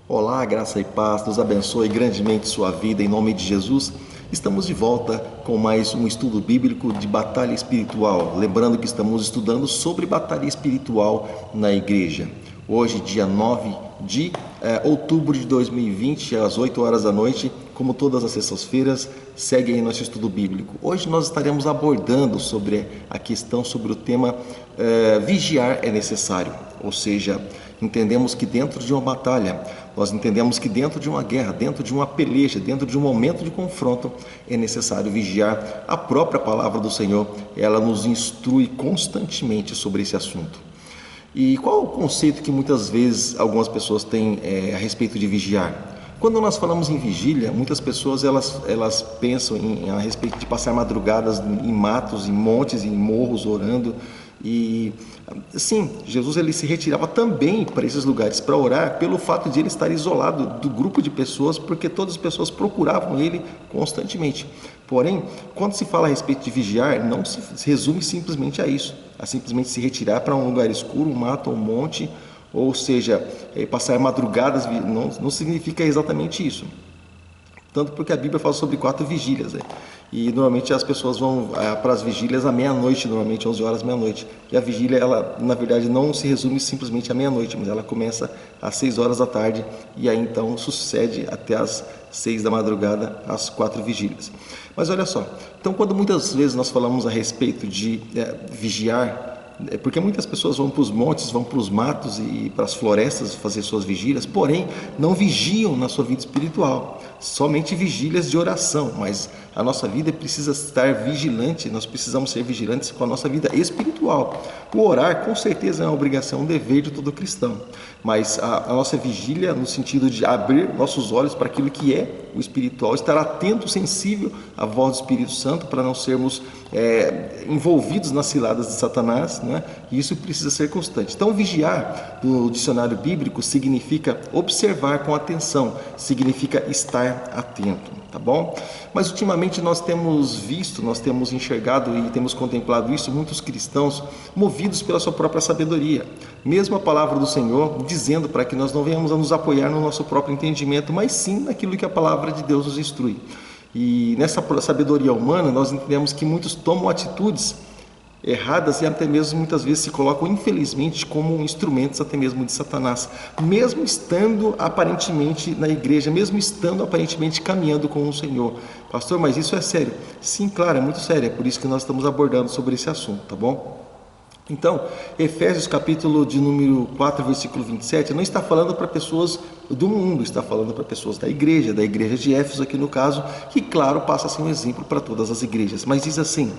Olá, graça e paz, Deus abençoe grandemente sua vida em nome de Jesus. Estamos de volta com mais um estudo bíblico de batalha espiritual. Lembrando que estamos estudando sobre batalha espiritual na igreja. Hoje, dia 9 de outubro de 2020, às 8 horas da noite, como todas as sextas-feiras, segue aí nosso estudo bíblico. Hoje nós estaremos abordando sobre a questão, sobre o tema vigiar é necessário, ou seja, entendemos que dentro de uma batalha, nós entendemos que dentro de uma guerra, dentro de uma peleja, dentro de um momento de confronto, é necessário vigiar. A própria palavra do Senhor, ela nos instrui constantemente sobre esse assunto. E qual é o conceito que muitas vezes algumas pessoas têm a respeito de vigiar? Quando nós falamos em vigília, muitas pessoas elas pensam a respeito de passar madrugadas em matos, em montes, em morros, orando. E sim, Jesus ele se retirava também para esses lugares para orar pelo fato de ele estar isolado do grupo de pessoas, porque todas as pessoas procuravam ele constantemente. Porém, quando se fala a respeito de vigiar, não se resume simplesmente a isso, a simplesmente se retirar para um lugar escuro, um mato, um monte, ou seja, passar madrugadas, não significa exatamente isso. Tanto porque a Bíblia fala sobre 4 vigílias, né? E normalmente as pessoas vão para as vigílias à meia-noite, normalmente 11 horas, meia-noite. E a vigília, ela na verdade não se resume simplesmente à meia-noite, mas ela começa às 6 horas da tarde e aí então sucede até às 6 da madrugada, as 4 vigílias. Mas olha só, então quando muitas vezes nós falamos a respeito de vigiar, porque muitas pessoas vão para os montes, vão para os matos e para as florestas fazer suas vigílias, porém não vigiam na sua vida espiritual, somente vigílias de oração, mas a nossa vida precisa estar vigilante, nós precisamos ser vigilantes com a nossa vida espiritual. O orar com certeza é uma obrigação, um dever de todo cristão, mas a nossa vigília no sentido de abrir nossos olhos para aquilo que é o espiritual, estar atento, sensível à voz do Espírito Santo para não sermos envolvidos nas ciladas de Satanás, né? E isso precisa ser constante. Então vigiar no dicionário bíblico significa observar com atenção, significa estar atento, tá bom? Mas ultimamente nós temos visto, nós temos enxergado e temos contemplado isso, muitos cristãos movidos pela sua própria sabedoria. Mesmo a palavra do Senhor dizendo para que nós não venhamos a nos apoiar no nosso próprio entendimento, mas sim naquilo que a palavra de Deus nos instrui. E nessa sabedoria humana nós entendemos que muitos tomam atitudes erradas e até mesmo muitas vezes se colocam infelizmente como instrumentos até mesmo de Satanás, mesmo estando aparentemente na igreja, mesmo estando aparentemente caminhando com o Senhor. Pastor, mas isso é sério? Sim, claro, é muito sério, é por isso que nós estamos abordando sobre esse assunto, tá bom? Então, Efésios capítulo de número 4, versículo 27, não está falando para pessoas do mundo, está falando para pessoas da igreja de Éfeso aqui no caso, que claro, passa a ser um exemplo para todas as igrejas, mas diz assim: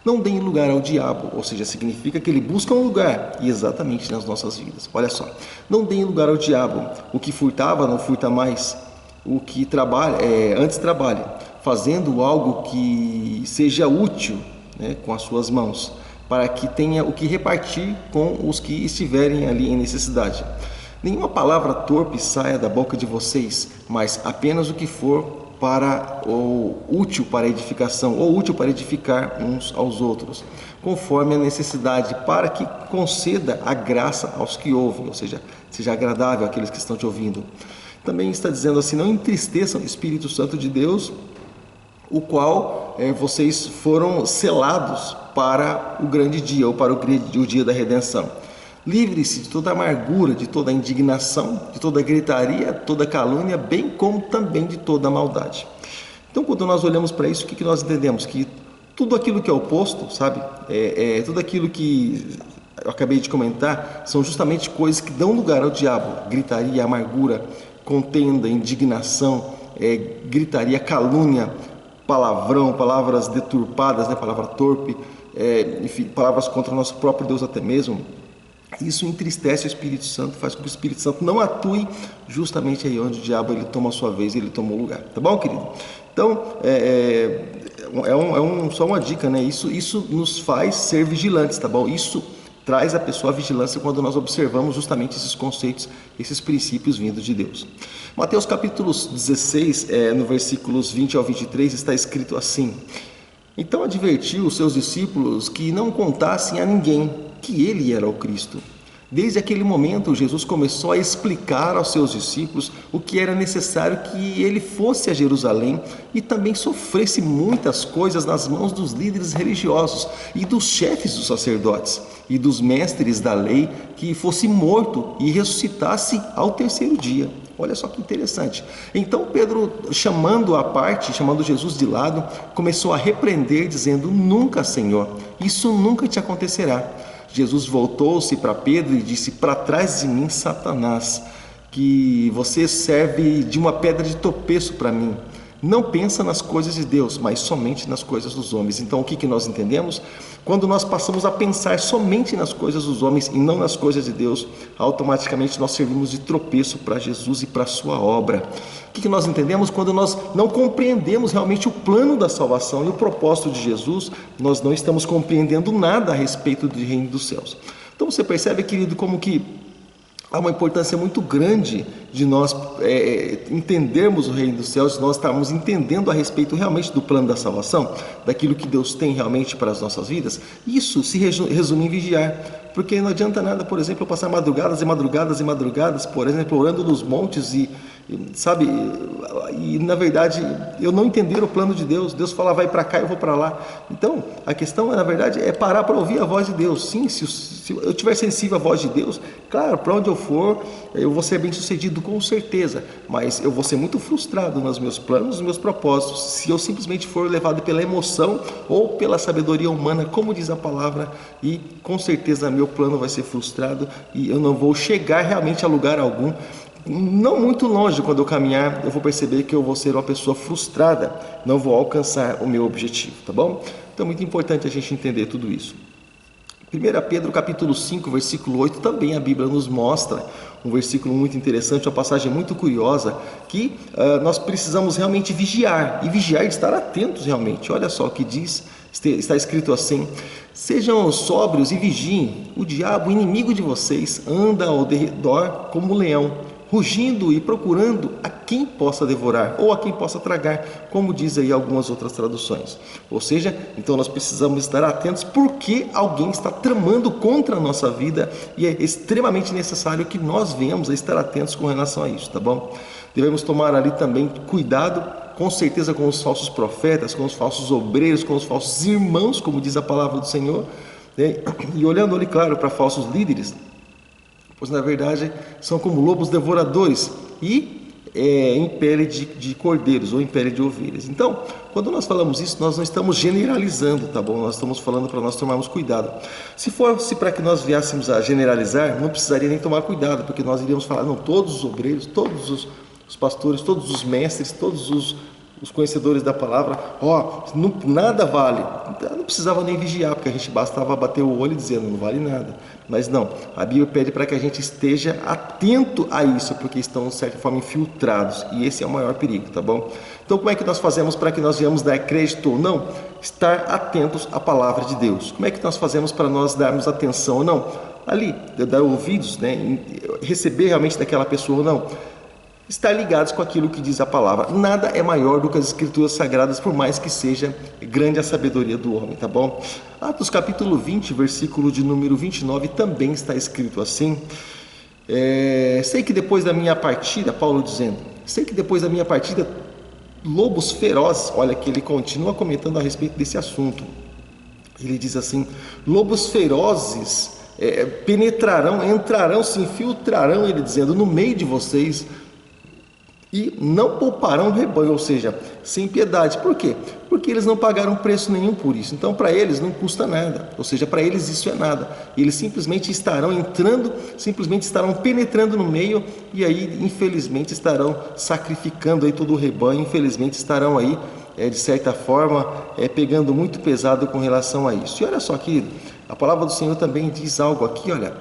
não deem lugar ao diabo, ou seja, significa que ele busca um lugar, e exatamente nas nossas vidas. Olha só, não deem lugar ao diabo, o que furtava não furta mais, o que trabalha, antes trabalhe, fazendo algo que seja útil, né, com as suas mãos, para que tenha o que repartir com os que estiverem ali em necessidade. Nenhuma palavra torpe saia da boca de vocês, mas apenas o que for para o útil para edificação, ou útil para edificar uns aos outros, conforme a necessidade, para que conceda a graça aos que ouvem, ou seja, seja agradável àqueles que estão te ouvindo. Também está dizendo assim: não entristeçam o Espírito Santo de Deus, o qual vocês foram selados para o grande dia, ou para o dia da redenção. Livre-se de toda amargura, de toda indignação, de toda gritaria, toda calúnia, bem como também de toda maldade. Então, quando nós olhamos para isso, o que nós entendemos? Que tudo aquilo que é oposto, sabe? Tudo aquilo que eu acabei de comentar, são justamente coisas que dão lugar ao diabo. Gritaria, amargura, contenda, indignação, gritaria, calúnia, palavrão, palavras deturpadas, né? Palavra torpe, enfim, palavras contra o nosso próprio Deus até mesmo. Isso entristece o Espírito Santo, faz com que o Espírito Santo não atue justamente aí onde o diabo ele toma a sua vez, ele toma o lugar. Tá bom, querido? Então, só uma dica, né? Isso nos faz ser vigilantes, tá bom? Isso traz a pessoa à vigilância quando nós observamos justamente esses conceitos, esses princípios vindos de Deus. Mateus capítulo 16, no versículos 20 ao 23, está escrito assim: então advertiu os seus discípulos que não contassem a ninguém que ele era o Cristo. Desde aquele momento, Jesus começou a explicar aos seus discípulos o que era necessário que ele fosse a Jerusalém e também sofresse muitas coisas nas mãos dos líderes religiosos e dos chefes dos sacerdotes e dos mestres da lei, que fosse morto e ressuscitasse ao terceiro dia. Olha só que interessante. Então Pedro, chamando à parte, chamando Jesus de lado, começou a repreender, dizendo: nunca, Senhor, isso nunca te acontecerá. Jesus voltou-se para Pedro e disse: para trás de mim, Satanás, que você serve de uma pedra de tropeço para mim. Não pensa nas coisas de Deus, mas somente nas coisas dos homens. Então o que nós entendemos? Quando nós passamos a pensar somente nas coisas dos homens e não nas coisas de Deus, automaticamente nós servimos de tropeço para Jesus e para a sua obra. O que nós entendemos? Quando nós não compreendemos realmente o plano da salvação e o propósito de Jesus, nós não estamos compreendendo nada a respeito do reino dos céus. Então você percebe, querido, como que há uma importância muito grande de nós entendermos o reino dos céus, nós estarmos entendendo a respeito realmente do plano da salvação, daquilo que Deus tem realmente para as nossas vidas. Isso se resume em vigiar, porque não adianta nada, por exemplo, eu passar madrugadas e madrugadas e madrugadas, por exemplo, orando nos montes e na verdade eu não entender o plano de Deus. Deus fala: vai para cá, eu vou para lá. Então a questão na verdade é parar para ouvir a voz de Deus. Sim, se eu estiver sensível à voz de Deus, claro, para onde eu for eu vou ser bem sucedido, com certeza, mas eu vou ser muito frustrado nos meus planos, nos meus propósitos, se eu simplesmente for levado pela emoção ou pela sabedoria humana, como diz a palavra, e com certeza meu plano vai ser frustrado e eu não vou chegar realmente a lugar algum. Não muito longe, quando eu caminhar, eu vou perceber que eu vou ser uma pessoa frustrada, não vou alcançar o meu objetivo, tá bom? Então é muito importante a gente entender tudo isso. 1 Pedro capítulo 5, versículo 8, também a Bíblia nos mostra um versículo muito interessante, uma passagem muito curiosa, que nós precisamos realmente vigiar, e vigiar e estar atentos realmente. Olha só o que diz, está escrito assim: sejam sóbrios e vigiem, o diabo, inimigo de vocês, anda ao redor como um leão, rugindo e procurando a quem possa devorar ou a quem possa tragar, como diz aí algumas outras traduções. Ou seja, então nós precisamos estar atentos, porque alguém está tramando contra a nossa vida e é extremamente necessário que nós venhamos a estar atentos com relação a isso, tá bom? Devemos tomar ali também cuidado, com certeza, com os falsos profetas, com os falsos obreiros, com os falsos irmãos, como diz a palavra do Senhor, né? E olhando ali, claro, para falsos líderes, pois na verdade são como lobos devoradores e em pele de cordeiros ou em pele de ovelhas. Então, quando nós falamos isso, nós não estamos generalizando, tá bom? Nós estamos falando para nós tomarmos cuidado. Se fosse para que nós viéssemos a generalizar, não precisaria nem tomar cuidado, porque nós iríamos falar: não, todos os obreiros, todos os pastores, todos os mestres, todos os conhecedores da palavra, nada vale. Não precisava nem vigiar, porque a gente bastava bater o olho dizendo: não vale nada. Mas não, a Bíblia pede para que a gente esteja atento a isso, porque estão de certa forma infiltrados, e esse é o maior perigo, tá bom? Então como é que nós fazemos para que nós venhamos dar crédito ou não? Estar atentos à palavra de Deus. Como é que nós fazemos para nós darmos atenção ou não? Ali, dar ouvidos, né? Receber realmente daquela pessoa ou não? Estar ligados com aquilo que diz a palavra. Nada é maior do que as escrituras sagradas, por mais que seja grande a sabedoria do homem, tá bom? Atos capítulo 20, versículo de número 29, também está escrito assim: sei que depois da minha partida, Paulo dizendo, sei que depois da minha partida, lobos ferozes, olha que ele continua comentando a respeito desse assunto. Ele diz assim: lobos ferozes penetrarão, entrarão, se infiltrarão, ele dizendo, no meio de vocês, e não pouparão o rebanho, ou seja, sem piedade. Por quê? Porque eles não pagaram preço nenhum por isso. Então para eles não custa nada, ou seja, para eles isso é nada. Eles simplesmente estarão entrando, simplesmente estarão penetrando no meio, e aí infelizmente estarão sacrificando aí todo o rebanho, infelizmente estarão aí de certa forma pegando muito pesado com relação a isso. E olha só aqui, a palavra do Senhor também diz algo aqui, olha,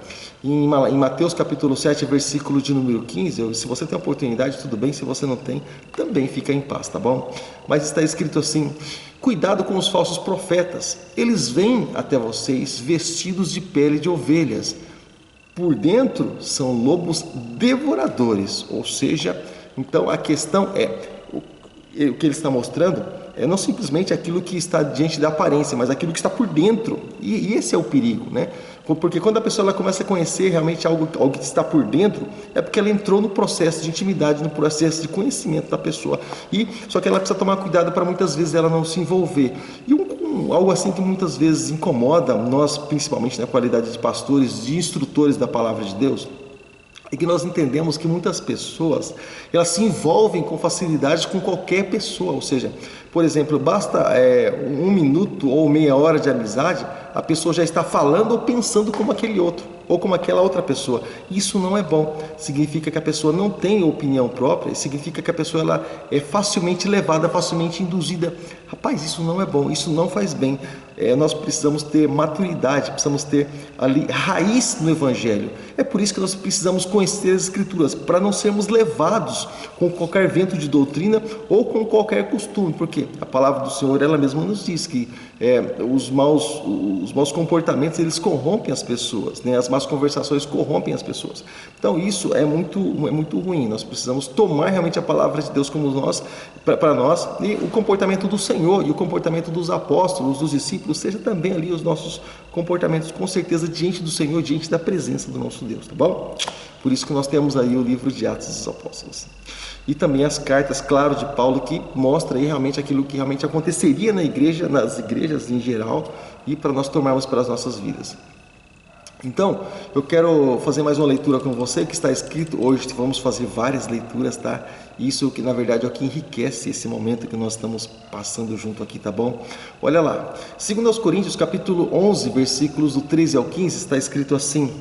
em Mateus capítulo 7, versículo de número 15, se você tem oportunidade, tudo bem, se você não tem, também fica em paz, tá bom? Mas está escrito assim: cuidado com os falsos profetas, eles vêm até vocês vestidos de pele de ovelhas, por dentro são lobos devoradores. Ou seja, então a questão é, o que ele está mostrando não simplesmente aquilo que está diante da aparência, mas aquilo que está por dentro. E esse é o perigo, né? Porque quando a pessoa ela começa a conhecer realmente algo que está por dentro, é porque ela entrou no processo de intimidade, no processo de conhecimento da pessoa. Só que ela precisa tomar cuidado para muitas vezes ela não se envolver. Algo assim que muitas vezes incomoda nós, principalmente na qualidade de pastores, de instrutores da palavra de Deus, é que nós entendemos que muitas pessoas, elas se envolvem com facilidade com qualquer pessoa, ou seja, por exemplo, basta 1 minuto ou meia hora de amizade, a pessoa já está falando ou pensando como aquele outro, ou como aquela outra pessoa. Isso não é bom, significa que a pessoa não tem opinião própria, significa que a pessoa ela é facilmente levada, facilmente induzida. Rapaz, isso não é bom, isso não faz bem. Nós precisamos ter maturidade, precisamos ter ali raiz no Evangelho. É por isso que nós precisamos conhecer as Escrituras, para não sermos levados com qualquer vento de doutrina ou com qualquer costume, porque a palavra do Senhor, ela mesma nos diz que os maus comportamentos, eles corrompem as pessoas, né? As más conversações corrompem as pessoas. Então isso é muito ruim. Nós precisamos tomar realmente a palavra de Deus como para nós, e o comportamento do Senhor e o comportamento dos apóstolos, dos discípulos, seja também ali os nossos comportamentos, com certeza, diante do Senhor, diante da presença do nosso Deus, tá bom? Por isso que nós temos aí o livro de Atos dos Apóstolos. E também as cartas, claro, de Paulo, que mostra aí realmente aquilo que realmente aconteceria na igreja, nas igrejas em geral, e para nós tomarmos para as nossas vidas. Então, eu quero fazer mais uma leitura com você, que está escrito hoje, vamos fazer várias leituras, tá? Isso que na verdade é o que enriquece esse momento que nós estamos passando junto aqui, tá bom? Olha lá, 2 Coríntios capítulo 11, versículos do 13 ao 15, está escrito assim: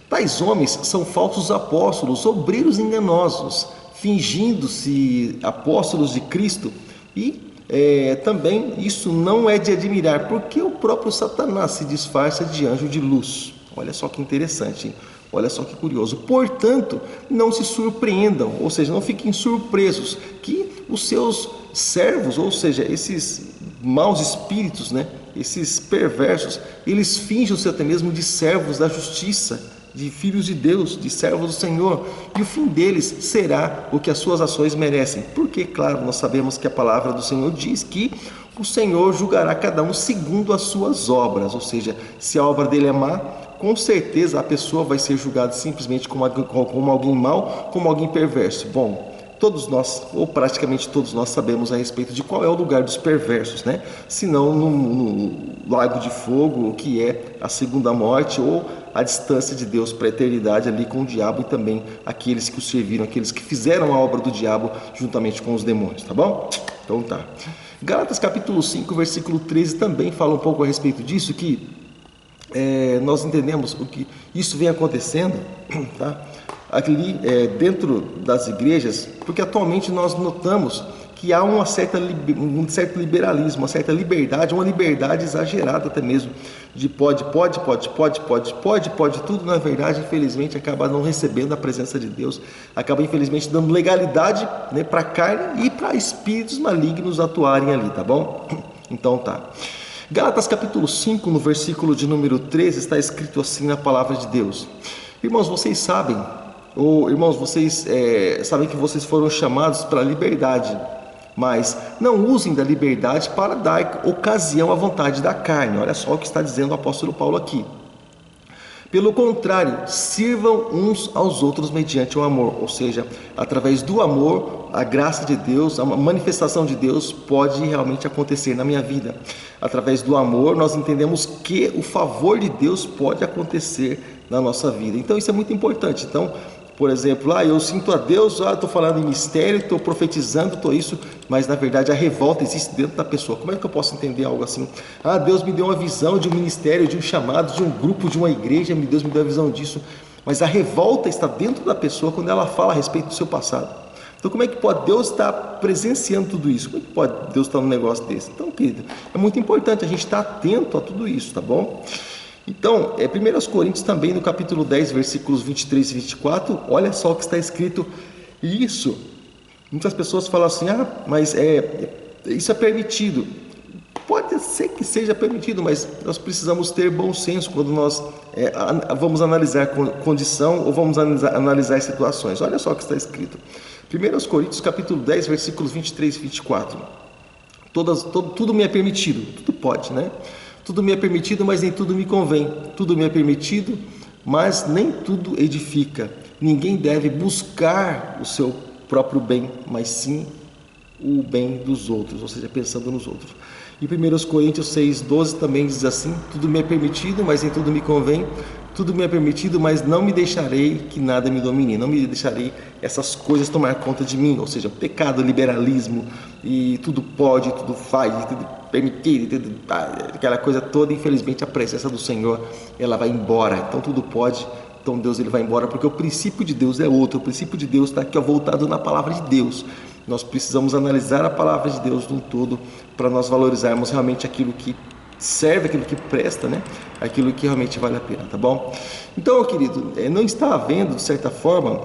tais homens são falsos apóstolos, obreiros enganosos, fingindo-se apóstolos de Cristo, e também isso não é de admirar, porque o próprio Satanás se disfarça de anjo de luz. Olha só que interessante, hein? Olha só que curioso. Portanto, não se surpreendam, ou seja, não fiquem surpresos que os seus servos, ou seja, esses maus espíritos, né? Esses perversos, eles fingem-se até mesmo de servos da justiça, de filhos de Deus, de servos do Senhor, e o fim deles será o que as suas ações merecem, porque, claro, nós sabemos que a palavra do Senhor diz que o Senhor julgará cada um segundo as suas obras, ou seja, se a obra dele é má, com certeza a pessoa vai ser julgada simplesmente como alguém mau, como alguém perverso. Bom, todos nós, ou praticamente todos nós, sabemos a respeito de qual é o lugar dos perversos, né? Se não no lago de fogo, que é a segunda morte, ou a distância de Deus para a eternidade ali com o diabo, e também aqueles que o serviram, aqueles que fizeram a obra do diabo juntamente com os demônios, tá bom? Então tá. Gálatas capítulo 5, versículo 13 também fala um pouco a respeito disso, que nós entendemos o que isso vem acontecendo, tá? Ali dentro das igrejas, porque atualmente nós notamos que há um certo liberalismo, uma certa liberdade, uma liberdade exagerada até mesmo, de pode, tudo, na verdade, infelizmente, acaba não recebendo a presença de Deus, acaba infelizmente dando legalidade, né, para a carne e para espíritos malignos atuarem ali, tá bom? Então tá. Gálatas capítulo 5, no versículo de número 13, está escrito assim na palavra de Deus: irmãos, vocês sabem, sabem que vocês foram chamados para a liberdade, mas não usem da liberdade para dar ocasião à vontade da carne. Olha só o que está dizendo o apóstolo Paulo aqui. Pelo contrário, sirvam uns aos outros mediante o amor, ou seja, através do amor, a graça de Deus, a manifestação de Deus pode realmente acontecer na minha vida. Através do amor, nós entendemos que o favor de Deus pode acontecer na nossa vida. Então isso é muito importante. Então, por exemplo, eu sinto a Deus, estou falando em mistério, estou profetizando, estou isso, mas na verdade a revolta existe dentro da pessoa. Como é que eu posso entender algo assim? Deus me deu uma visão de um ministério, de um chamado, de um grupo, de uma igreja, Deus me deu a visão disso, mas a revolta está dentro da pessoa quando ela fala a respeito do seu passado. Então como é que pode Deus estar presenciando tudo isso? Como é que pode Deus estar num negócio desse? Então, querido, é muito importante a gente estar atento a tudo isso, tá bom? Então, 1 Coríntios também, no capítulo 10, versículos 23 e 24, olha só o que está escrito. Isso, muitas pessoas falam assim, mas isso é permitido. Pode ser que seja permitido, mas nós precisamos ter bom senso quando nós vamos analisar condição ou vamos analisar situações. Olha só o que está escrito. 1 Coríntios capítulo 10, versículos 23 e 24. tudo me é permitido, tudo pode, né? Tudo me é permitido, mas nem tudo me convém. Tudo me é permitido, mas nem tudo edifica. Ninguém deve buscar o seu próprio bem, mas sim o bem dos outros, ou seja, pensando nos outros. Em 1 Coríntios 6,12 também diz assim: tudo me é permitido, mas nem tudo me convém. Tudo me é permitido, mas não me deixarei que nada me domine. Não me deixarei essas coisas tomar conta de mim. Ou seja, pecado, liberalismo, e tudo pode, tudo faz, tudo permitido, tudo, aquela coisa toda. Infelizmente, a presença do Senhor, ela vai embora. Então, tudo pode. Então, Deus, ele vai embora, porque o princípio de Deus é outro. O princípio de Deus está aqui, voltado na palavra de Deus. Nós precisamos analisar a palavra de Deus no todo, para nós valorizarmos realmente aquilo que serve, aquilo que presta, né? Aquilo que realmente vale a pena, tá bom? Então, querido, não está havendo, de certa forma,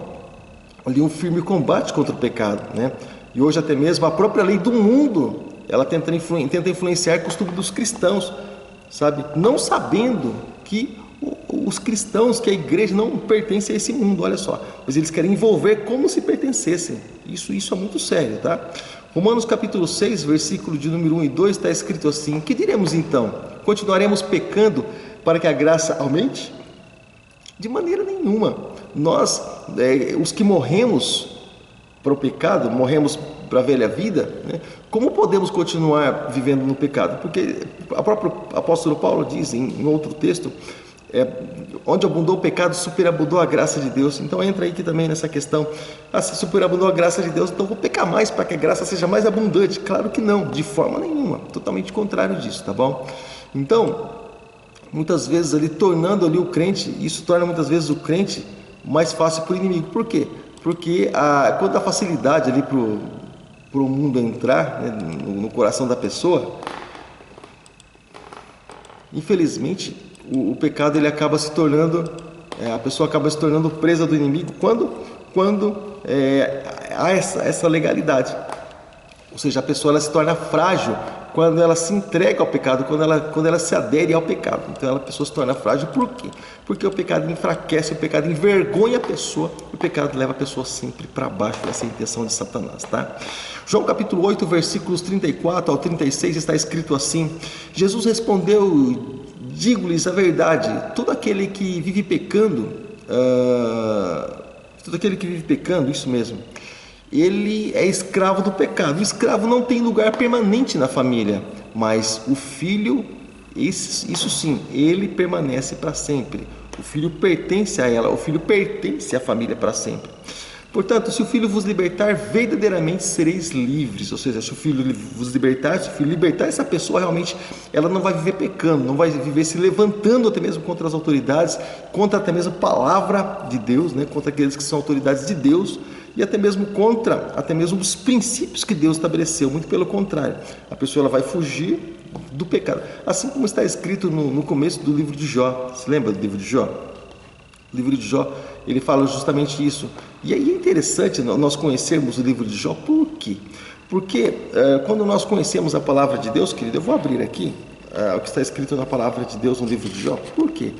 ali um firme combate contra o pecado, né? E hoje até mesmo a própria lei do mundo, ela tenta influenciar o costume dos cristãos, sabe? Não sabendo que os cristãos, que a igreja não pertence a esse mundo, olha só, mas eles querem envolver como se pertencessem. Isso é muito sério, tá? Romanos capítulo 6, versículo de número 1 e 2 está escrito assim: que diremos então? Continuaremos pecando para que a graça aumente? De maneira nenhuma. Nós, os que morremos para o pecado, morremos para a velha vida, né? Como podemos continuar vivendo no pecado? Porque o próprio apóstolo Paulo diz em outro texto, onde abundou o pecado, superabundou a graça de Deus. Então entra aí aqui também nessa questão: se superabundou a graça de Deus, então vou pecar mais para que a graça seja mais abundante? Claro que não, de forma nenhuma, totalmente contrário disso, tá bom? Então, muitas vezes ali, tornando ali o crente, isso torna muitas vezes o crente mais fácil para o inimigo. Por quê? Porque quando a facilidade ali para o mundo entrar, né, no coração da pessoa, infelizmente, o pecado, ele acaba se tornando, a pessoa acaba se tornando presa do inimigo quando há essa legalidade. Ou seja, a pessoa, ela se torna frágil quando ela se entrega ao pecado, quando ela se adere ao pecado. Então a pessoa se torna frágil. Por quê? Porque o pecado enfraquece, o pecado envergonha a pessoa, e o pecado leva a pessoa sempre para baixo. Essa é a intenção de Satanás, tá? João capítulo 8, versículos 34 ao 36 está escrito assim: Jesus respondeu: digo-lhes a verdade, todo aquele que vive pecando, isso mesmo, ele é escravo do pecado. O escravo não tem lugar permanente na família, mas o filho, isso sim, ele permanece para sempre. O filho pertence a ela, o filho pertence à família para sempre. Portanto, se o Filho vos libertar, verdadeiramente sereis livres. Ou seja, se o Filho vos libertar, se o Filho libertar essa pessoa, realmente ela não vai viver pecando, não vai viver se levantando até mesmo contra as autoridades, contra até mesmo a palavra de Deus, né? Contra aqueles que são autoridades de Deus, e até mesmo contra os princípios que Deus estabeleceu. Muito pelo contrário, a pessoa, ela vai fugir do pecado. Assim como está escrito no começo do livro de Jó. Se lembra do livro de Jó? O livro de Jó, ele fala justamente isso. E aí é interessante nós conhecermos o livro de Jó. Por quê? Porque quando nós conhecemos a palavra de Deus, querido, eu vou abrir aqui o que está escrito na palavra de Deus no livro de Jó. Por quê?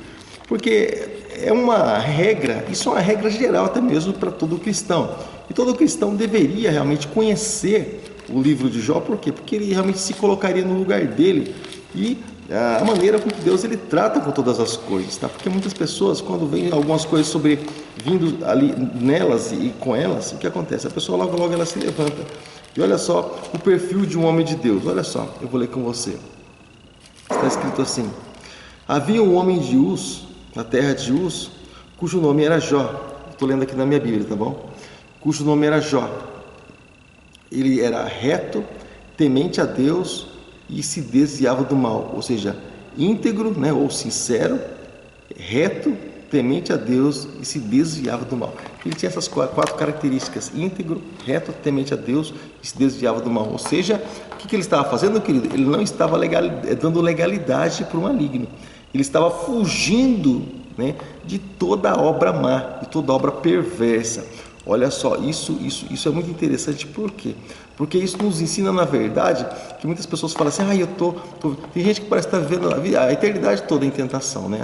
Porque é uma regra, isso é uma regra geral até mesmo para todo cristão. E todo cristão deveria realmente conhecer o livro de Jó. Por quê? Porque ele realmente se colocaria no lugar dele e a maneira com que Deus, ele trata com todas as coisas, tá? Porque muitas pessoas, quando vem algumas coisas vindo ali nelas e com elas, o que acontece? A pessoa logo ela se levanta. E olha só o perfil de um homem de Deus. Olha só, eu vou ler com você. Está escrito assim: havia um homem de Uz, na terra de Uz, cujo nome era Jó. Estou lendo aqui na minha Bíblia, tá bom? Cujo nome era Jó. Ele era reto, temente a Deus e se desviava do mal. Ou seja, íntegro, né, ou sincero, reto, temente a Deus e se desviava do mal. Ele tinha essas quatro características: íntegro, reto, temente a Deus e se desviava do mal. Ou seja, o que ele estava fazendo, querido? Ele não estava dando legalidade para o maligno. Ele estava fugindo, né, de toda obra má, de toda obra perversa. Olha só, isso é muito interessante. Por quê? Porque isso nos ensina, na verdade, que muitas pessoas falam assim: tem gente que parece estar vivendo a eternidade toda em tentação, né?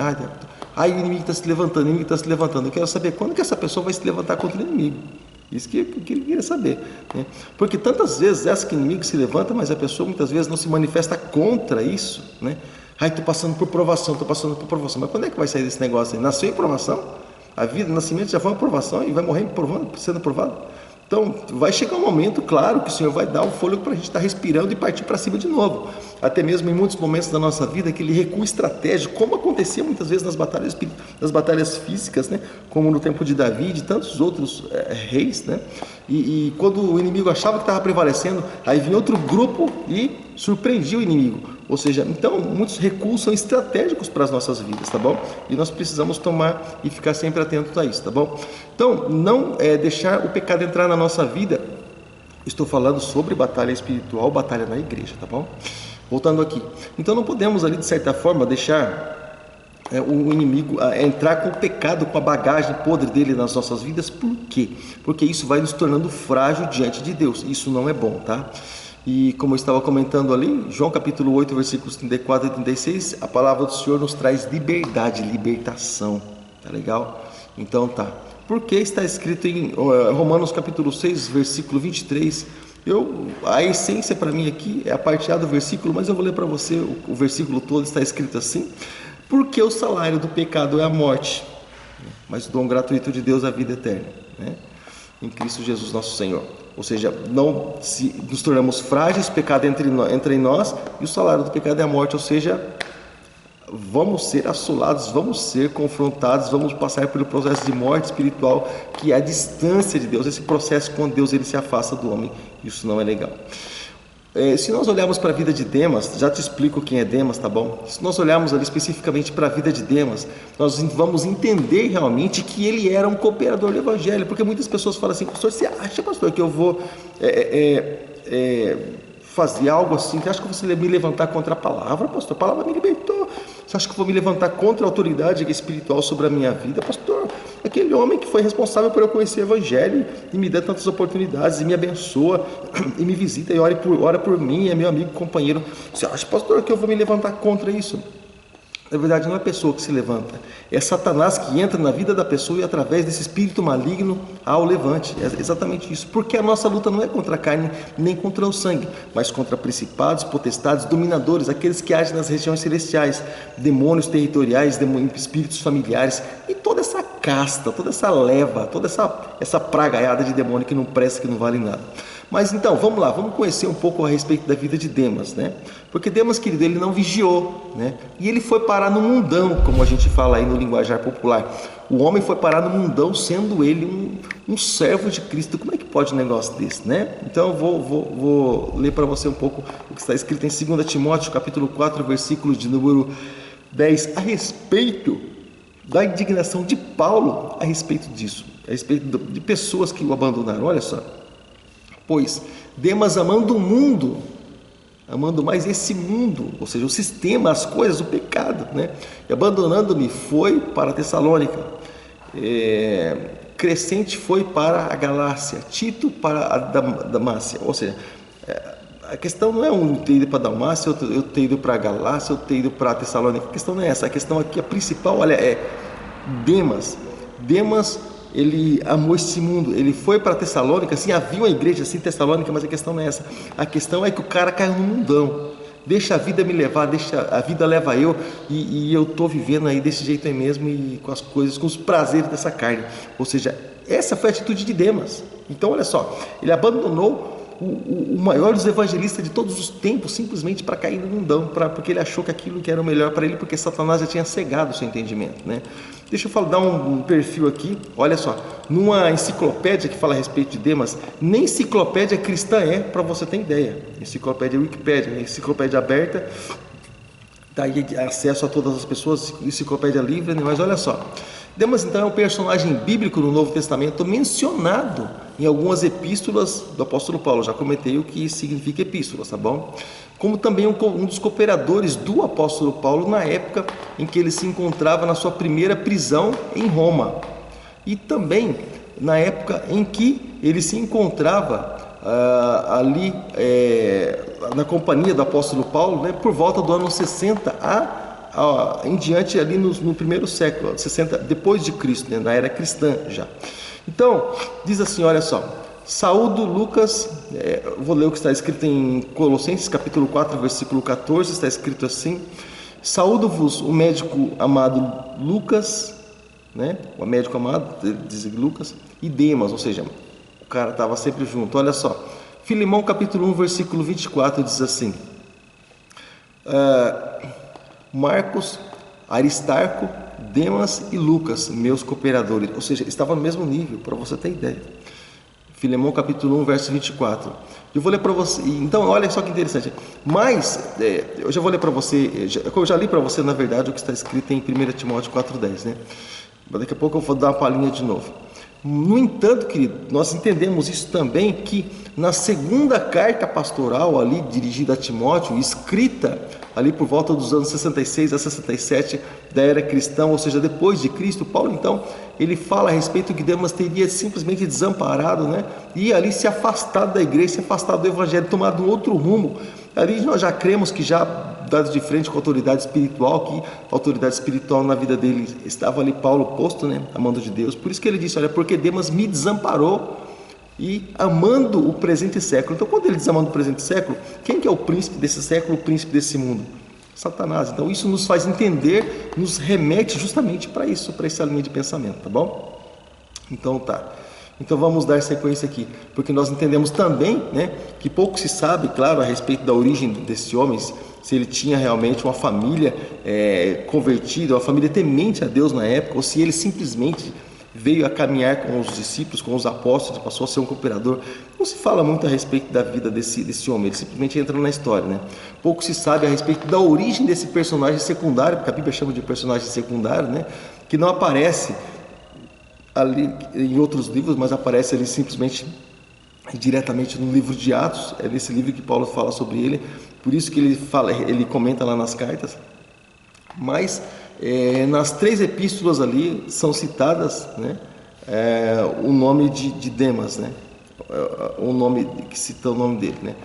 O inimigo está se levantando, o inimigo está se levantando. Eu quero saber quando que essa pessoa vai se levantar contra o inimigo. Isso que ele queria saber, né? Porque tantas vezes que o inimigo se levanta, mas a pessoa muitas vezes não se manifesta contra isso, né? Ai, estou passando por provação. Mas quando é que vai sair desse negócio aí? Nasceu em provação? A vida, o nascimento já foi uma provação e vai morrer sendo provado? Então, vai chegar um momento, claro, que o Senhor vai dar o fôlego para a gente estar respirando e partir para cima de novo. Até mesmo em muitos momentos da nossa vida, aquele recuo estratégico, como acontecia muitas vezes nas batalhas físicas, né? Como no tempo de Davi e de tantos outros reis, né? E quando o inimigo achava que estava prevalecendo, aí vinha outro grupo e surpreendia o inimigo. Ou seja, então, muitos recuos são estratégicos para as nossas vidas, tá bom? E nós precisamos tomar e ficar sempre atentos a isso, tá bom? Então, não deixar o pecado entrar na nossa vida. Estou falando sobre batalha espiritual, batalha na igreja, tá bom? Voltando aqui. Então, não podemos ali, de certa forma, deixar o inimigo entrar com o pecado, com a bagagem podre dele nas nossas vidas. Por quê? Porque isso vai nos tornando frágil diante de Deus. Isso não é bom, tá? E como eu estava comentando ali, João capítulo 8, versículos 34 e 36, a palavra do Senhor nos traz liberdade, libertação, tá legal? Então tá, porque está escrito em Romanos capítulo 6, versículo 23, a essência para mim aqui é a parte A do versículo, mas eu vou ler para você o versículo todo, está escrito assim: porque o salário do pecado é a morte, mas o dom gratuito de Deus é a vida eterna, né? Em Cristo Jesus nosso Senhor. Ou seja, não se nos tornamos frágeis, o pecado entra em nós, e o salário do pecado é a morte, ou seja, vamos ser assolados, vamos ser confrontados, vamos passar pelo processo de morte espiritual, que é a distância de Deus. Esse processo com Deus, ele se afasta do homem. Isso não é legal. Se nós olharmos para a vida de Demas, já te explico quem é Demas, tá bom? Se nós olharmos ali especificamente para a vida de Demas, nós vamos entender realmente que ele era um cooperador do Evangelho, porque muitas pessoas falam assim: pastor, você acha, pastor, que eu vou fazer algo assim? Você acha que você me levantar contra a palavra, pastor? A palavra me libertou. Você acha que eu vou me levantar contra a autoridade espiritual sobre a minha vida, pastor? Aquele homem que foi responsável por eu conhecer o Evangelho e me dá tantas oportunidades e me abençoa e me visita e ora por mim, é meu amigo, companheiro. Você acha, pastor, que eu vou me levantar contra isso? Na verdade, não é a pessoa que se levanta, é Satanás que entra na vida da pessoa e através desse espírito maligno há o levante. É exatamente isso, porque a nossa luta não é contra a carne nem contra o sangue, mas contra principados, potestades, dominadores, aqueles que agem nas regiões celestiais, demônios territoriais, espíritos familiares e toda essa casta, toda essa leva, toda essa pragaiada de demônio que não presta, que não vale nada. Mas então, vamos lá, vamos conhecer um pouco a respeito da vida de Demas, né? Porque Demas, querido, ele não vigiou, né? E ele foi parar no mundão, como a gente fala aí no linguajar popular. O homem foi parar no mundão, sendo ele um servo de Cristo. Como é que pode um negócio desse, né? Então eu vou ler para você um pouco o que está escrito em 2 Timóteo, capítulo 4, versículo de número 10, a respeito da indignação de Paulo a respeito disso, a respeito de pessoas que o abandonaram. Olha só: pois Demas, amando o mundo, amando mais esse mundo, ou seja, o sistema, as coisas, o pecado, né? E abandonando-me, foi para Tessalônica. Crescente foi para a Galácia, Tito para a Dalmácia. Ou seja, a questão não é um ter ido para a Dalmácia, eu ter ido para a Galácia, eu ter ido para a Tessalônica. A questão não é essa. A questão aqui, a principal, olha, é Demas. Demas, ele amou esse mundo, ele foi para Tessalônica, assim, havia uma igreja assim, Tessalônica, mas a questão não é essa. A questão é que o cara caiu no mundão. Deixa a vida me levar, deixa a vida leva eu, e eu estou vivendo aí desse jeito aí mesmo, e com as coisas, com os prazeres dessa carne. Ou seja, essa foi a atitude de Demas. Então olha só, ele abandonou o maior dos evangelistas de todos os tempos, simplesmente para cair no mundão, porque ele achou que aquilo que era o melhor para ele, porque Satanás já tinha cegado o seu entendimento, né? Deixa eu dar um perfil aqui. Olha só, numa enciclopédia que fala a respeito de Demas, nem enciclopédia cristã é, para você ter ideia. Enciclopédia Wikipédia, enciclopédia aberta, dá aí acesso a todas as pessoas, enciclopédia livre, né? Mas olha só, Demas então é um personagem bíblico no Novo Testamento mencionado em algumas epístolas do apóstolo Paulo. Já comentei o que significa epístolas, tá bom? Como também um dos cooperadores do apóstolo Paulo na época em que ele se encontrava na sua primeira prisão em Roma. E também na época em que ele se encontrava ali na companhia do apóstolo Paulo, né, por volta do ano 60 em diante ali no primeiro século, 60 depois de Cristo, né, na era cristã já. Então, diz assim, olha só, saúdo Lucas, vou ler o que está escrito em Colossenses capítulo 4, versículo 14, está escrito assim: saúdo-vos o médico amado Lucas, né? O médico amado, diz Lucas, e Demas, ou seja, o cara estava sempre junto. Olha só, Filemão capítulo 1, versículo 24 diz assim: Marcos, Aristarco, Demas e Lucas, meus cooperadores. Ou seja, estava no mesmo nível, para você ter ideia. Filemão capítulo 1, verso 24. Eu vou ler para você. Então, olha só que interessante. Mas, eu já vou ler para você, eu já li para você, na verdade, o que está escrito em 1 Timóteo 4,10, né? Mas daqui a pouco eu vou dar uma palhinha de novo. No entanto, querido, nós entendemos isso também, que na segunda carta pastoral ali dirigida a Timóteo, escrita ali por volta dos anos 66 a 67 da era cristã, ou seja, depois de Cristo, Paulo então, ele fala a respeito que Demas teria simplesmente desamparado, né? E ali se afastado da igreja, se afastado do evangelho, tomado um outro rumo. Ali nós já cremos que já dado de frente com a autoridade espiritual, que a autoridade espiritual na vida dele estava ali Paulo posto, né, amando de Deus. Por isso que ele disse, olha, porque Demas me desamparou e amando o presente século. Então, quando ele diz amando o presente século, quem que é o príncipe desse século, o príncipe desse mundo? Satanás. Então, isso nos faz entender, nos remete justamente para isso, para essa linha de pensamento, tá bom? Então, tá. Então vamos dar sequência aqui, porque nós entendemos também, né, que pouco se sabe, claro, a respeito da origem desse homem, se ele tinha realmente uma família convertida, uma família temente a Deus na época, ou se ele simplesmente veio a caminhar com os discípulos, com os apóstolos, passou a ser um cooperador. Não se fala muito a respeito da vida desse homem, ele simplesmente entra na história, né? Pouco se sabe a respeito da origem desse personagem secundário, porque a Bíblia chama de personagem secundário, né, que não aparece ali em outros livros, mas aparece ali simplesmente diretamente no livro de Atos. É nesse livro que Paulo fala sobre ele, por isso que ele comenta lá nas cartas. Mas nas 3 epístolas ali são citadas, né, o nome de Demas, né, o nome que cita o nome dele, né,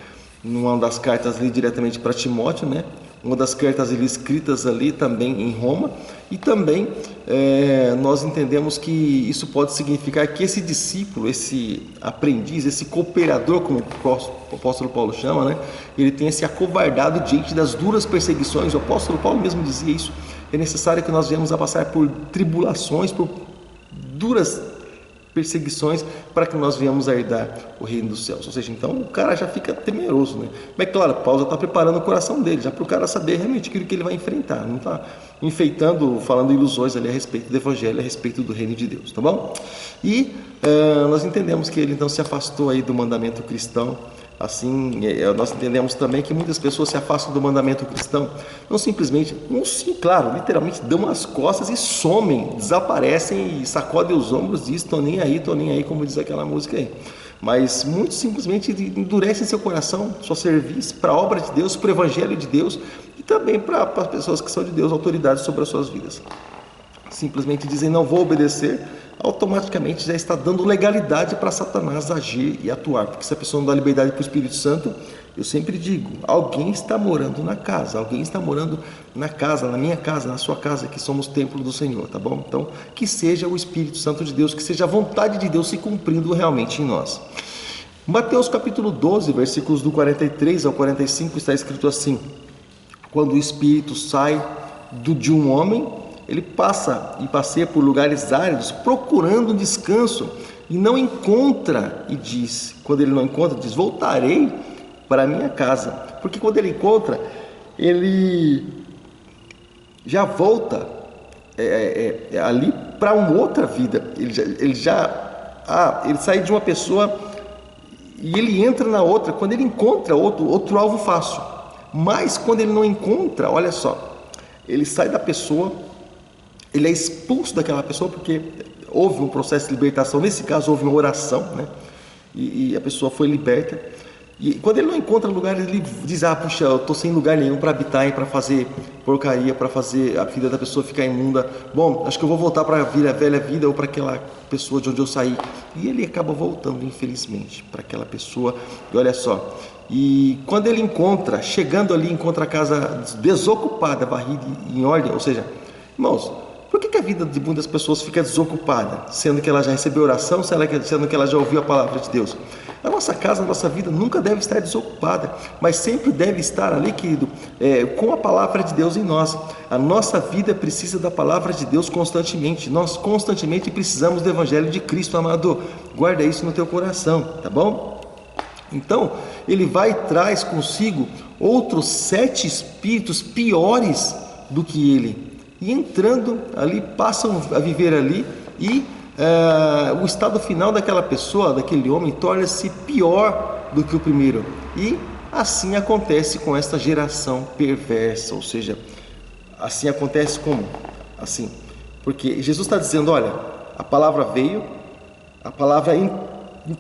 numa das cartas ali diretamente para Timóteo, né, uma das cartas ali escritas ali também em Roma. E também nós entendemos que isso pode significar que esse discípulo, esse aprendiz, esse cooperador, como o apóstolo Paulo chama, né, ele tenha se acovardado diante das duras perseguições. O apóstolo Paulo mesmo dizia isso: é necessário que nós venhamos a passar por tribulações, por duras perseguições, para que nós venhamos a herdar o reino dos céus. Ou seja, então o cara já fica temeroso, né? Mas claro, Paulo já está preparando o coração dele, já para o cara saber realmente aquilo que ele vai enfrentar, não está enfeitando, falando ilusões ali a respeito do evangelho, a respeito do reino de Deus, tá bom? E nós entendemos que ele então se afastou aí do mandamento cristão. Assim, nós entendemos também que muitas pessoas se afastam do mandamento cristão, não simplesmente, sim, claro, literalmente dão as costas e somem, desaparecem e sacodem os ombros e dizem, tô nem aí, como diz aquela música aí. Mas muitos simplesmente endurecem seu coração, sua serviço para a obra de Deus, para o evangelho de Deus e também para as pessoas que são de Deus, autoridades sobre as suas vidas. Simplesmente dizem, não vou obedecer, automaticamente já está dando legalidade para Satanás agir e atuar. Porque se a pessoa não dá liberdade para o Espírito Santo, eu sempre digo, alguém está morando na casa, na minha casa, na sua casa, que somos templo do Senhor, tá bom? Então, que seja o Espírito Santo de Deus, que seja a vontade de Deus se cumprindo realmente em nós. Mateus capítulo 12, versículos do 43 ao 45, está escrito assim: quando o Espírito sai de um homem, ele passeia por lugares áridos procurando um descanso e não encontra, e diz, quando ele não encontra, diz, voltarei para a minha casa. Porque quando ele encontra, ele já volta ali para uma outra vida. Ele sai de uma pessoa e ele entra na outra, quando ele encontra outro alvo fácil. Mas quando ele não encontra, olha só, ele sai da pessoa, ele é expulso daquela pessoa, porque houve um processo de libertação. Nesse caso houve uma oração, né? E a pessoa foi liberta. E quando ele não encontra lugar, ele diz, puxa, eu estou sem lugar nenhum para habitar e para fazer porcaria, para fazer a vida da pessoa ficar imunda. Bom, acho que eu vou voltar para a velha vida, ou para aquela pessoa de onde eu saí. E ele acaba voltando, infelizmente, para aquela pessoa. E olha só, e quando ele chegando ali, encontra a casa desocupada, varrida em ordem. Ou seja, irmãos, por que a a vida de muitas pessoas fica desocupada, sendo que ela já recebeu oração, sendo que ela já ouviu a palavra de Deus? A nossa casa, a nossa vida nunca deve estar desocupada, mas sempre deve estar ali, querido, com a palavra de Deus em nós. A nossa vida precisa da palavra de Deus constantemente. Nós constantemente precisamos do Evangelho de Cristo, amado. Guarda isso no teu coração, tá bom? Então, ele vai e traz consigo outros 7 espíritos piores do que ele. E entrando ali, passam a viver ali e o estado final daquela pessoa, daquele homem, torna-se pior do que o primeiro. E assim acontece com esta geração perversa, ou seja, assim acontece como? Assim, porque Jesus está dizendo, olha, a palavra veio, a palavra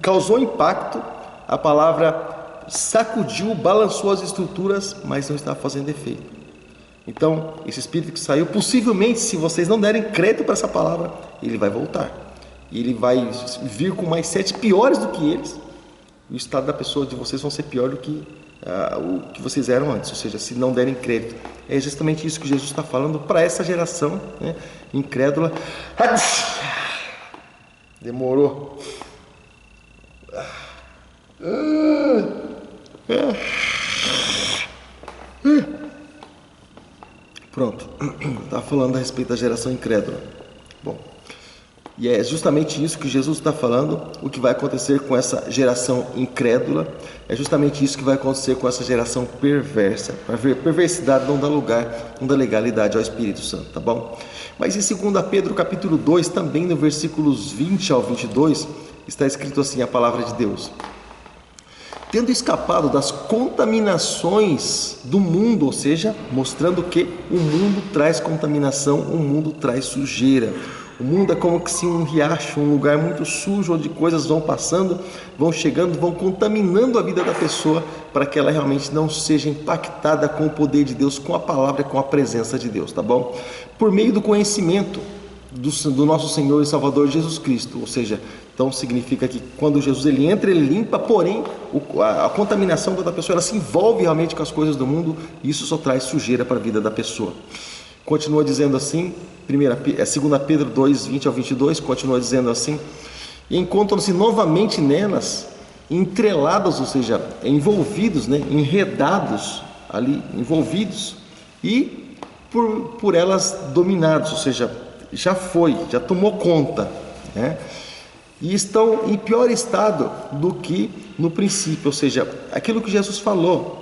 causou impacto, a palavra sacudiu, balançou as estruturas, mas não está fazendo efeito. Então, esse espírito que saiu, possivelmente, se vocês não derem crédito para essa palavra, ele vai voltar. E ele vai vir com mais 7 piores do que eles. O estado da pessoa de vocês vão ser pior do que o que vocês eram antes. Ou seja, se não derem crédito. É justamente isso que Jesus está falando para essa geração, né, incrédula. Demorou. Pronto, está falando a respeito da geração incrédula. Bom, e é justamente isso que Jesus está falando, o que vai acontecer com essa geração incrédula, é justamente isso que vai acontecer com essa geração perversa. Para ver, perversidade não dá lugar, não dá legalidade ao Espírito Santo, tá bom? Mas em 2 Pedro capítulo 2, também no versículos 20 ao 22, está escrito assim a palavra de Deus: tendo escapado das contaminações do mundo, ou seja, mostrando que o mundo traz contaminação, o mundo traz sujeira. O mundo é como se um riacho, um lugar muito sujo, onde coisas vão passando, vão chegando, vão contaminando a vida da pessoa, para que ela realmente não seja impactada com o poder de Deus, com a palavra, com a presença de Deus, tá bom? Por meio do conhecimento do nosso Senhor e Salvador Jesus Cristo, ou seja, então significa que quando Jesus ele entra, ele limpa, porém a contaminação da pessoa, ela se envolve realmente com as coisas do mundo, e isso só traz sujeira para a vida da pessoa. Continua dizendo assim, 2 Pedro 2, 20 ao 22, continua dizendo assim: e encontram-se novamente nelas, entreladas, ou seja, envolvidos, né, enredados ali, envolvidos, e por elas dominados, ou seja, já tomou conta, né? E estão em pior estado do que no princípio, ou seja, aquilo que Jesus falou,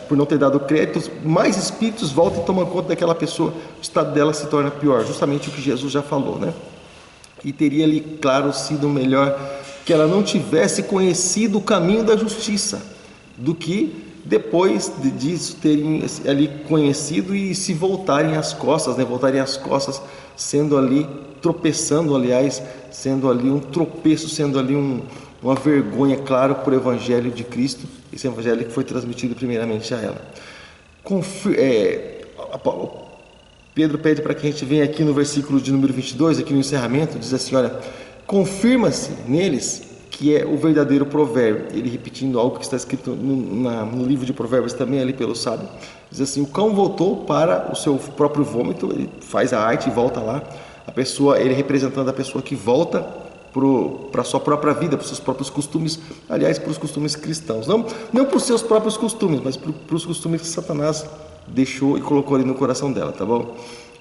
por não ter dado crédito, mais espíritos voltam e tomam conta daquela pessoa, o estado dela se torna pior, justamente o que Jesus já falou, né? E teria ali, claro, sido melhor que ela não tivesse conhecido o caminho da justiça, do que depois disso terem ali conhecido e se voltarem às costas, né? Voltarem às costas, sendo ali, tropeçando, aliás, sendo ali um tropeço, sendo ali uma vergonha, claro, por Evangelho de Cristo, esse Evangelho que foi transmitido primeiramente a ela. Pedro pede para que a gente venha aqui no versículo de número 22, aqui no encerramento, diz assim, olha, confirma-se neles que é o verdadeiro provérbio. Ele repetindo algo que está escrito no livro de Provérbios também, ali pelo sábio, diz assim: o cão voltou para o seu próprio vômito, ele faz a arte e volta lá, a pessoa, ele representando a pessoa que volta para a sua própria vida, para os seus próprios costumes, aliás, para os costumes cristãos, não para os seus próprios costumes, mas para os costumes que Satanás deixou e colocou ali no coração dela, tá bom?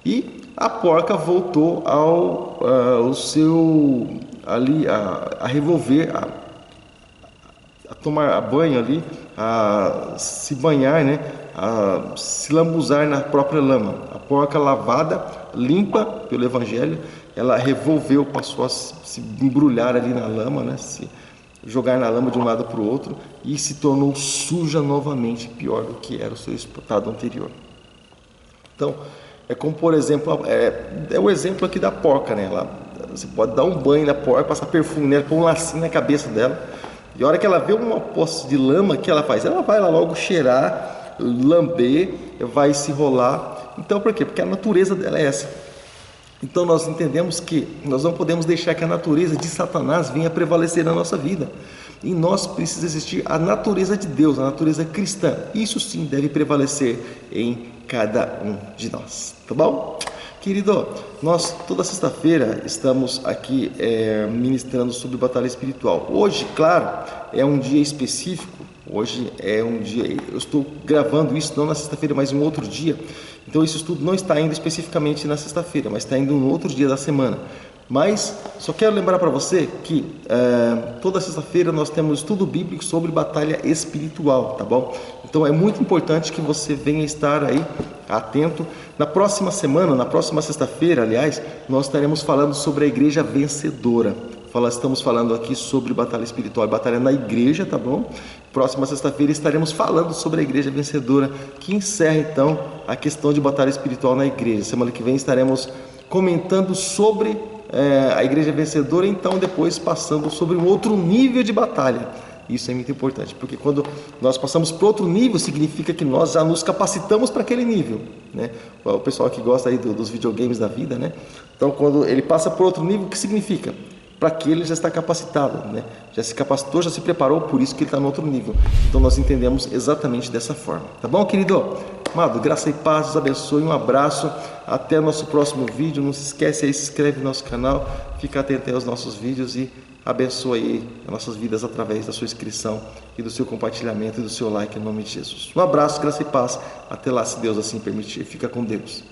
E a porca voltou ao seu ali a revolver, a tomar banho ali, a se banhar, né? A se lambuzar na própria lama. A porca lavada, limpa pelo Evangelho, ela revolveu, passou a se embrulhar ali na lama, né? Se jogar na lama de um lado para o outro, e se tornou suja novamente, pior do que era o seu estado anterior. Então, é como, por exemplo, é o exemplo aqui da porca, né? Você pode dar um banho na porca, passar perfume nela, pôr um lacinho na cabeça dela, e a hora que ela vê uma poça de lama, o que ela faz? Ela vai lá logo cheirar, lamber, vai se rolar. Então, por quê? Porque a natureza dela é essa. Então, nós entendemos que nós não podemos deixar que a natureza de Satanás venha prevalecer na nossa vida. Em nós precisa existir a natureza de Deus, a natureza cristã. Isso sim deve prevalecer em cada um de nós, tá bom? Querido, nós toda sexta-feira estamos aqui ministrando sobre batalha espiritual. Hoje, claro, é um dia específico. Hoje é um dia, eu estou gravando isso não na sexta-feira, mas em um outro dia. Então esse estudo não está indo especificamente na sexta-feira, mas está indo em um outro dia da semana. Mas só quero lembrar para você que toda sexta-feira nós temos estudo bíblico sobre batalha espiritual, tá bom? Então é muito importante que você venha estar aí atento. Na próxima semana, na próxima sexta-feira, aliás, nós estaremos falando sobre a igreja vencedora. Estamos falando aqui sobre batalha espiritual e batalha na igreja, tá bom? Próxima sexta-feira estaremos falando sobre a igreja vencedora, que encerra então a questão de batalha espiritual na igreja. Semana que vem estaremos comentando sobre a igreja vencedora, então depois passando sobre um outro nível de batalha. Isso é muito importante, porque quando nós passamos para outro nível, significa que nós já nos capacitamos para aquele nível, né? O pessoal que gosta aí dos videogames da vida, né? Então, quando ele passa para outro nível, o que significa? Para que ele já está capacitado, né? Já se capacitou, já se preparou, por isso que ele está no outro nível. Então nós entendemos exatamente dessa forma. Tá bom, querido? Amado, graça e paz, Deus abençoe, um abraço, até nosso próximo vídeo. Não se esquece aí, se inscreve no nosso canal, fica atento aí aos nossos vídeos e abençoe aí as nossas vidas através da sua inscrição e do seu compartilhamento e do seu like em nome de Jesus. Um abraço, graça e paz, até lá, se Deus assim permitir. Fica com Deus.